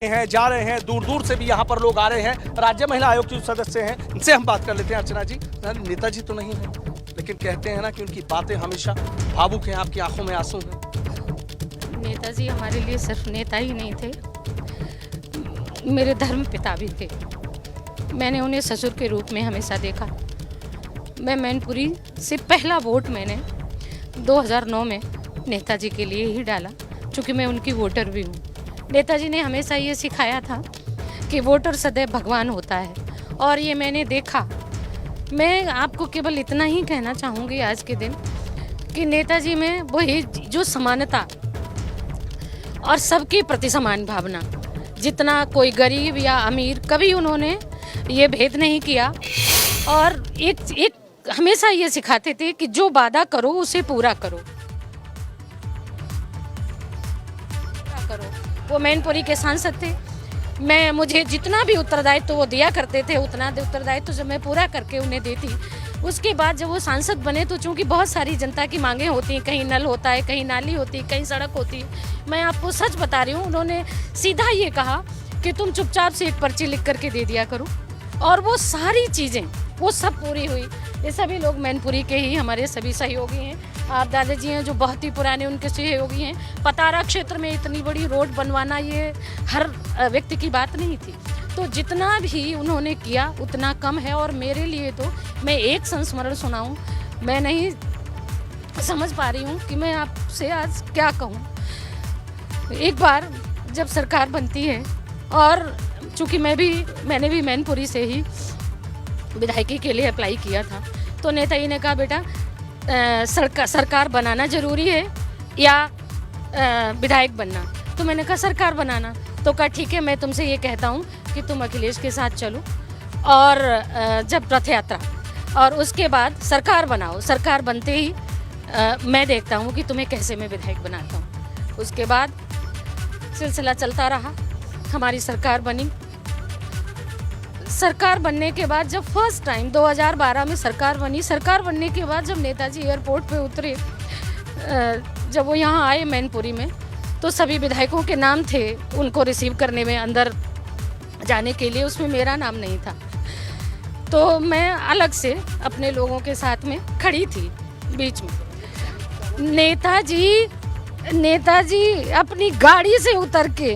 हैं, जा रहे हैं, दूर दूर से भी यहाँ पर लोग आ रहे हैं। राज्य महिला आयोग के सदस्य हैं, इनसे हम बात कर लेते हैं। अर्चना जी, नेताजी तो नहीं है, लेकिन कहते हैं ना कि उनकी बातें हमेशा भावुक हैं, आपकी आंखों में आंसू हैं। नेताजी हमारे लिए सिर्फ नेता ही नहीं थे, मेरे धर्म पिता भी थे। मैंने उन्हें ससुर के रूप में हमेशा देखा। मैं मैनपुरी से पहला वोट मैंने 2009 में नेताजी के लिए ही डाला, क्योंकि मैं उनकी वोटर भी हूँ। नेताजी ने हमेशा ये सिखाया था कि वोटर सदैव भगवान होता है, और ये मैंने देखा। मैं आपको केवल इतना ही कहना चाहूँगी आज के दिन कि नेताजी में वही जो समानता और सबके प्रति समान भावना, जितना कोई गरीब या अमीर, कभी उन्होंने ये भेद नहीं किया। और एक हमेशा ये सिखाते थे कि जो वादा करो उसे पूरा करो। वो मैनपुरी के सांसद थे। मुझे जितना भी उत्तरदायित्व तो वो दिया करते थे, उतना उत्तरदायित्व तो जब मैं पूरा करके उन्हें देती। उसके बाद जब वो सांसद बने तो चूंकि बहुत सारी जनता की मांगें होती हैं, कहीं नल होता है, कहीं नाली होती है, कहीं सड़क होती है। मैं आपको सच बता रही हूँ, उन्होंने सीधा ये कहा कि तुम चुपचाप से एक पर्ची लिख करके दे दिया करो, और वो सारी चीज़ें वो सब पूरी हुई। ये सभी लोग मैनपुरी के ही हमारे सभी सहयोगी हैं। आप दादाजी हैं जो बहुत ही पुराने, उनके सहयोगी हैं। पतारा क्षेत्र में इतनी बड़ी रोड बनवाना ये हर व्यक्ति की बात नहीं थी। तो जितना भी उन्होंने किया उतना कम है। और मेरे लिए तो मैं एक संस्मरण सुनाऊं, मैं नहीं समझ पा रही हूं कि मैं आपसे आज क्या कहूं। एक बार जब सरकार बनती है, और चूँकि मैंने भी मैनपुरी से ही विधायकी के लिए अप्लाई किया था, तो नेताजी ने कहा, बेटा सरकार बनाना जरूरी है या विधायक बनना? तो मैंने कहा सरकार बनाना। तो कहा ठीक है, मैं तुमसे ये कहता हूँ कि तुम अखिलेश के साथ चलो, और जब रथ यात्रा और उसके बाद सरकार बनाओ। सरकार बनते ही मैं देखता हूँ कि तुम्हें कैसे मैं विधायक बनाता हूँ। उसके बाद सिलसिला चलता रहा, हमारी सरकार बनी। सरकार बनने के बाद जब फर्स्ट टाइम 2012 में सरकार बनी, सरकार बनने के बाद जब नेताजी एयरपोर्ट पे उतरे, जब वो यहाँ आए मैनपुरी में, तो सभी विधायकों के नाम थे उनको रिसीव करने में, अंदर जाने के लिए। उसमें मेरा नाम नहीं था। तो मैं अलग से अपने लोगों के साथ में खड़ी थी बीच में। नेताजी अपनी गाड़ी से उतर के,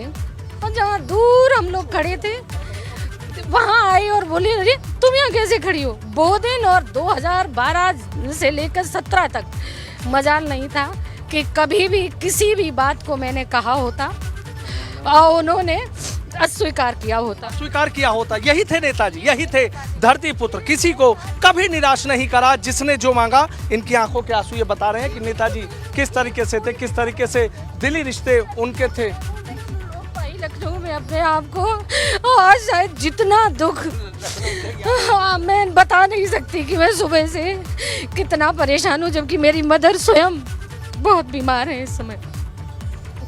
और जहाँ दूर हम लोग खड़े थे वहाँ आए और बोले, अरे तुम यहाँ कैसे खड़ी हो? वो दिन और 2012 से लेकर 17 तक मजाल नहीं था कि कभी भी किसी भी बात को मैंने कहा होता और उन्होंने अस्वीकार किया होता। यही थे नेताजी, यही थे धरती पुत्र। किसी को कभी निराश नहीं करा, जिसने जो मांगा। इनकी आंखों के आंसू ये बता रहे हैं कि नेताजी किस तरीके से थे, किस तरीके से दिली रिश्ते उनके थे। लखनऊ में अपने आप को आज शायद जितना दुख मैं बता नहीं सकती कि मैं सुबह से कितना परेशान हूँ, जबकि मेरी मदर स्वयं बहुत बीमार है इस समय।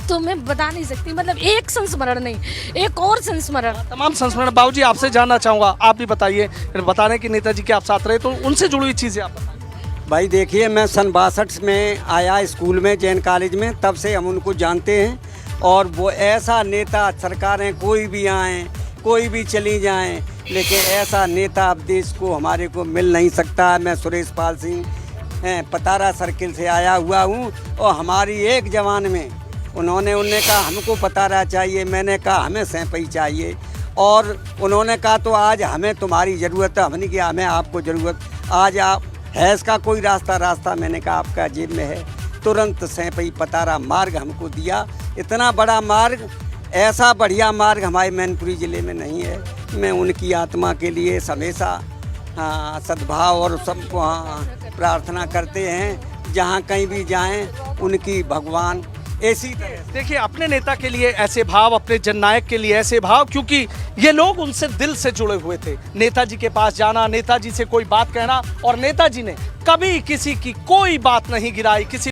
तो मैं बता नहीं सकती, मतलब एक संस्मरण नहीं, एक और संस्मरण, तमाम संस्मरण। बाबूजी, आपसे जानना चाहूँगा, आप भी बताइए। बता रहे हैं कि नेताजी के आप साथ रहे, तो उनसे जुड़ी हुई चीज़ें आप बताइए। भाई देखिए, मैं सन 62 में आया स्कूल में, जैन कॉलेज में, तब से हम उनको जानते हैं। और वो ऐसा नेता, सरकारें कोई भी आएँ, कोई भी चली जाएं, लेकिन ऐसा नेता अब देश को हमारे को मिल नहीं सकता है। मैं सुरेश पाल सिंह पतारा सर्किल से आया हुआ हूँ, और हमारी एक जवान में उन्होंने कहा हमको पतारा चाहिए, मैंने कहा हमें सैंपई चाहिए। और उन्होंने कहा तो आज हमें तुम्हारी ज़रूरत है। हमने कहा हमें आपको ज़रूरत, आज आप है इसका कोई रास्ता? मैंने कहा आपका जेब में है। तुरंत सैंपई पतारा मार्ग हमको दिया। इतना बड़ा मार्ग, ऐसा बढ़िया मार्ग हमारे मैनपुरी ज़िले में नहीं है। मैं उनकी आत्मा के लिए हमेशा सद्भाव और सबको प्रार्थना करते हैं। जहाँ कहीं भी जाएं, उनकी भगवान ऐसी तरह। देखिए, अपने नेता के लिए ऐसे भाव, अपने जननायक के लिए ऐसे भाव, क्योंकि ये लोग उनसे दिल से जुड़े हुए थे। नेताजी के पास जाना, नेताजी से कोई बात कहना, और नेताजी ने कभी किसी की कोई बात नहीं गिराई, किसी